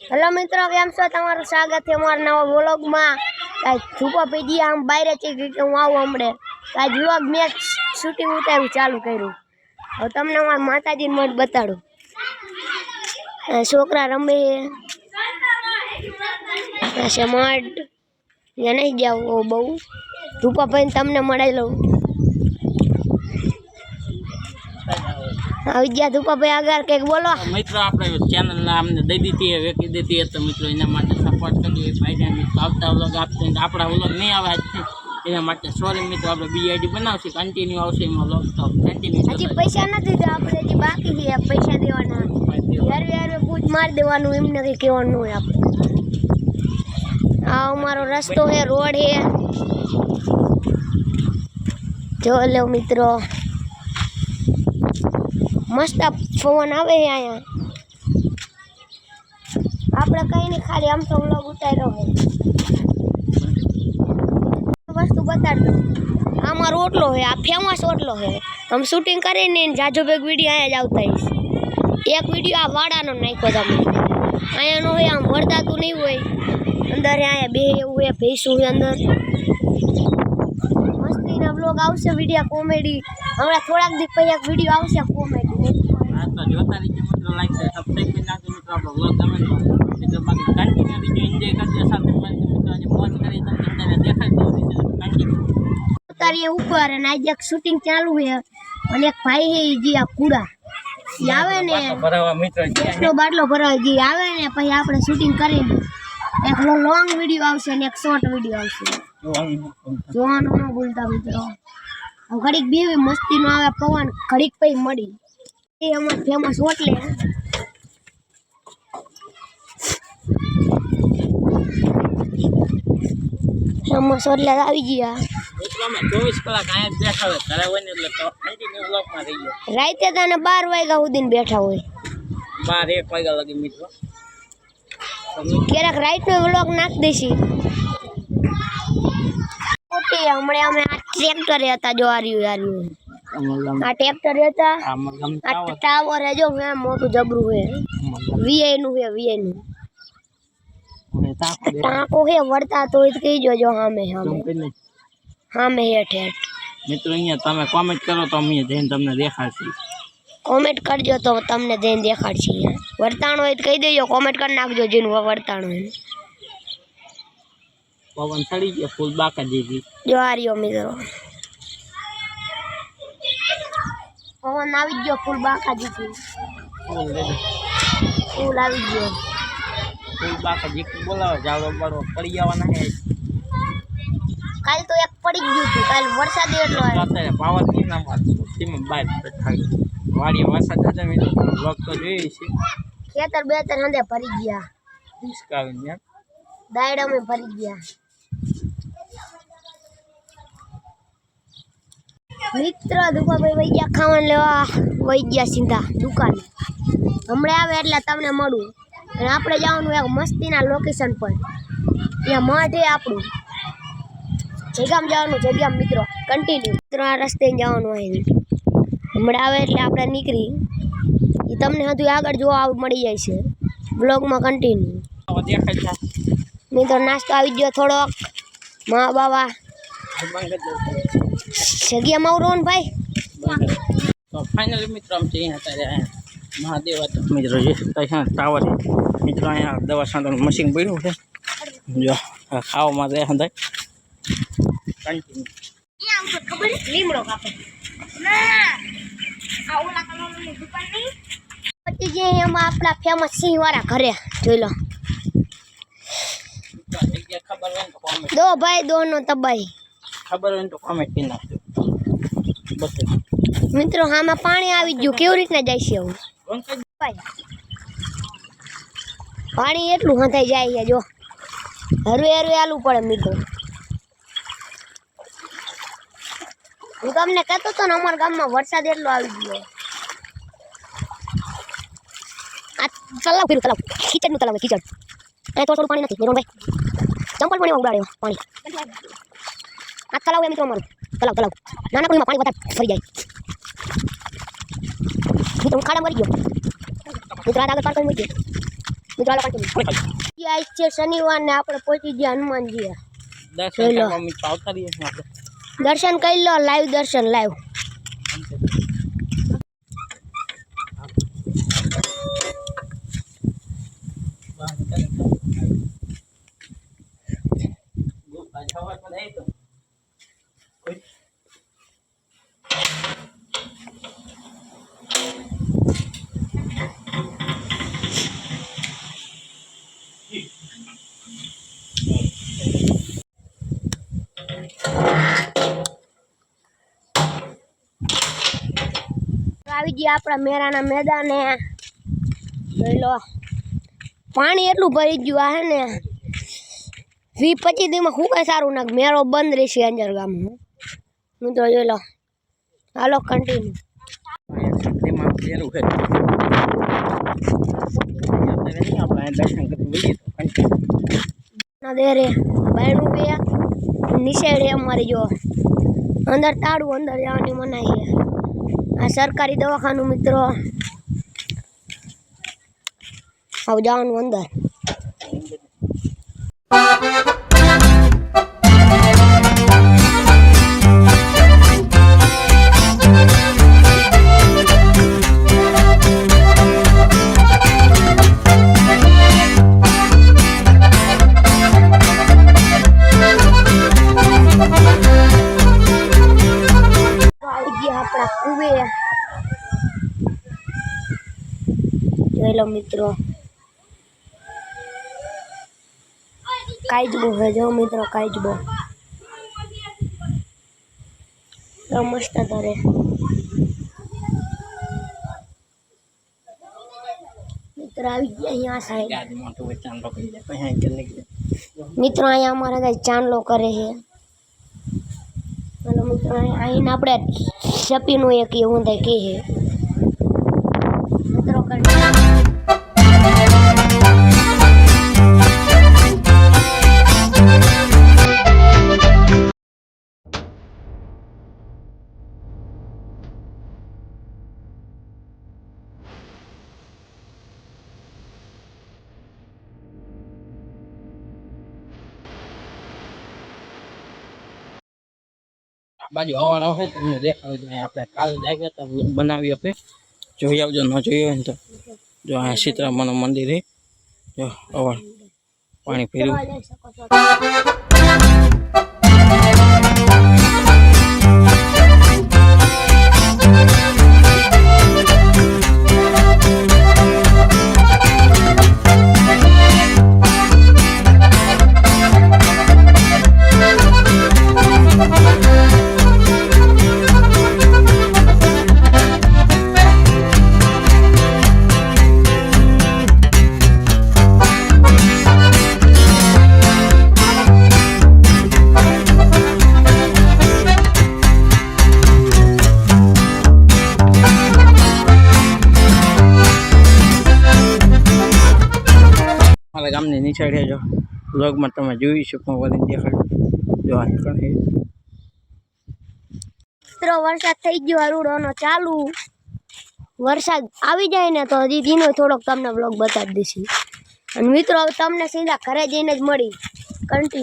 Hello मित्रों, केम छो? तमारुं स्वागत है अमारा नवा व्लॉग में। छुपा पीजी आम बाहर थी कि हूँ आऊँ हमणे आज व्लॉग में शूटिंग उतारू चालू कर्યું। હવે તમને મારા માતાજી મઠ બતાડું। છોકરા રમે છે મઠ ત્યાં નહીં જાવ બહુ ધૂપા ભાઈ તમને મળાઈ લઉં। આવી ગયા ધૂપા ભાઈ આગળ કંઈક બોલો। મિત્રો આપણે ચેનલ અમને દઈ દીધી है વેચી દીધી है तो મિત્રો એના માટે સપોર્ટ કરીએ ભાઈ મિત્રો આવતા વ્લોગ આપશે આપણા વ્લોગ નહીં આવે આજથી એના માટે સોરી મિત્રો આપણે બીજી આઈડી બનાવશે કન્ટિન્યુ આવશે એમાં વ્લોગ તો કન્ટિન્યુ હજી પૈસા નથી તો આપણે હજી બાકી છે પૈસા દેવાના યાર યાર પૂછ માર દેવાનું એમને કંઈ કહેવાનું હોય આપણે। આ અમારો રસ્તો છે રોડ છે જો લો મિત્રો मस्त फोन आवे है आया आपने कहीं नहीं खाली हम तो लोग उतारो है वस्तु बता दो हमारा ओटलो है आ फेमस ओटलो है हम शूटिंग करे ने जाजो बेग वीडियो आया जाता है एक वीडियो आ वाड़ा नो नाखो तमे आया नो है आम वरदा तो नहीं होय अंदर आया बे हुए भैंसू है अंदर मस्ती ना व्लॉग आवशे वीडियो कॉमेडी हमरा थोड़ा दिन पहले एक वीडियो आवशे कॉमेडी हां तो जोता रही મિત્રો લાઈક છે સબસ્ક્રાઇબ કરી નાખજો મિત્રો આપણો વ્લોગ ગમે તો મિત્રો બાકી કન્ટિન્યુ રીજો એન્જોય કરજો સાથે મિત્રો આજે મોજ કરી તમને દેખાડી દઉં કન્ટિન્યુ ઉતારીએ ઉપર અને આજે એક શૂટિંગ ચાલુ છે અને એક ભાઈ છે જી આ કુડા ઈ આવે ને ભરાવા મિત્રો એટલો બાટલો ભરાવા જી આવે ને પછી આપણે શૂટિંગ કરીને એક લોંગ વિડિયો આવશે અને એક શોર્ટ વિડિયો આવશે જોવાનું ન ભૂલતા મિત્રો। ઘડીક બેવી મસ્તી નો આવે પવન ઘડીક પછી મળી એ અમાર ફેમસ હોટલે ફેમસ હોટલે આવી ગયા મિત્રો અમે 24 કલાક આયા બેઠા હોય ઘરે હોય ને એટલે તો કન્ટિન્યુ વ્લોગ માં રહી ગયો રાતે તને 12 વાગ્યા સુધીને બેઠા હોય 12 1 વાગ્યા લગી મિત્રો ક્યારેક રાઈટ નો વ્લોગ નાખ દેશી ઓટી હમણે અમે આ ટ્રેક્ટર હતા જો આર્યું આ ટ્રેક્ટર હતા આ ટાવર હે જો હે મોટું જબરું હે વીઆઈ નું હે વીઆઈ નું ટાંકો હે વળતા તો કહીજો જો હામે હેઠ હેઠ મિત્રો અહીંયા તમે કોમેન્ટ કરો તો અમે જઈને તમને દેખાડશું કોમેન્ટ કરજો તો તમને જઈને દેખાડશી વર્તાણ હોય તો કહી દેજો કોમેન્ટ કરી નાખજો જેનું વર્તાણ હોય પવન ચડી ગયો ફૂલ બાકા જેવી જો આર્યો મિત્રો પવન આવી ગયો ફૂલ બાકા જેવી ફૂલ આવી ગયો ફૂલ બાકા જેવી બોલાવો જાવડો બડો પડી જવાના હે કાલ તો એક પડી ગયું હતું કાલ વરસાદ એટલો આવ્યો અત્યારે પાવર ની નામ સીમ બાય વાડી વરસાદ હતા મિત્રો વ્લોગ તો જોઈ છે ખેતર બેતર હંદે ભરી ગયા ડિસ્કાઉન્ટ ને દાયડા में ભરી ગયા મિત્ર દુકા ભાઈ વઈ ગયા ખાવાનું લેવા વઈ ગયા સીધા દુકાને હમણે આવે એટલે તમને મળું અને આપણે જવાનું એક મસ્તીના લોકેશન પર ત્યાં મઠ છે આપણું જગ્યામાં જવાનું જગ્યામાં મિત્રો કન્ટિન્યુ મિત્રો આ રસ્તે જવાનું હોય હમણાં આવે એટલે આપણે નીકળી એ તમને હજુ આગળ જોવા મળી જાય છે બ્લોગમાં કન્ટિન્યુ મિત્રો નાસ્તો આવી ગયો થોડોક મા બાબા જગ્યામાં આવું ને ભાઈ તો ફાઇનલી મિત્રો આમ જઈએ અત્યારે મહાદેવ મિત્રો જે ટાવર મિત્રો અહીંયા દવા સાંધવાનું મશીન પડ્યું છે જો ખાવામાં રહે હંધાય કન્ટિન્યુ લીમડો કાપે પછી જે એમાં આપણા ફેમસ સિંહ વાળા ઘરે જોઈ લો ખબર હોય તો કોમેન્ટ દો ભાઈ દો નો તબાઈ ખબર હોય તો કોમેન્ટ કરી નાખજો બસ મિત્રો આમાં પાણી આવી ગયું કેવી રીતના જાય છે એવું પાણી એટલું હંધાઈ જાય છે જો હરવે હરવે આલું પડે મિત્રો હું તમને કહેતો હતો ને અમારા ગામમાં વરસાદ એટલો આવી ગયો આ તલાવ પીરું તલાવ કિચડનું તલાવ કિચડ અહીં થોડું પાણી નથી મેરોનભાઈ ચંપલ પાણી ઉડાડ્યો પાણી આ તલાવ એ મિત્રો અમારું તલાવ નાના પાણીમાં પાણી વધારે ફરી જાય મિત્રો હું ખાડા મરી ગયો મિત્રો આગળ પાર કરી મૂકી મિત્રો આજ છે શનિવાર ને આપણે પહોંચી ગયા હનુમાનજી દર્શન કરવા મિત્રો આવતા રહીએ છીએ આપણે. દર્શન કરી લો, લાઈવ દર્શન લાઈવ. આવી ગયા આપણા મેરાના મેદાને. જોઈ લો પાણી એટલું ભરી ગયું આ હે ને 20-25 દીમાં શું કઈ સારું ના મેળો બંધ રહેશે અંજાર ગામનું. હું તો જોઈ લો હાલો કન્ટિન્યુ. દેરે બાયણું બે નિશેડે અમારી જો અંદર તાળું અંદર જવાની મનાઈ છે. આ સરકારી દવાખાનું મિત્રો. આવ જવાનું અંદર. આપણા કુવે જોઈ લો મિત્રો. કાચબો છે જો મિત્રો, કાચબો તો મસ્ત ધરે. મિત્રો આવી ગયા અહીંયા સાઈડ. મિત્રો અહીંયા અમારા કઈ ચાંદલો કરે છે. હાલો મિત્રો અહીં આપણે છપીનું એક એવું થાય કે છે મિત્રો. બાજુ હવાના હોય તમને દેખાડું. આપણે કાલે જાગ્યા હતા બનાવી આપણે જોઈ આવજો. ન જોયું હોય ને તો જો અહીંયા સીતરામાનું મંદિર છે. જો અવાડ પાણી ફેર્યું. મારા ગામની નીચે જો બ્લોગમાં તમે જોઈ શકો. વળી દેખાડ જો મિત્રો વરસાદ થઈ ગયો હરુડોનો ચાલુ. વરસાદ આવી જાય ને તો હજી દીનો થોડોક તમને બ્લોગ બતાવી દઈશું. અને મિત્રો તમને સીધા ઘરે જઈને જ મળી કન્ટિન્યુ.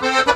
હા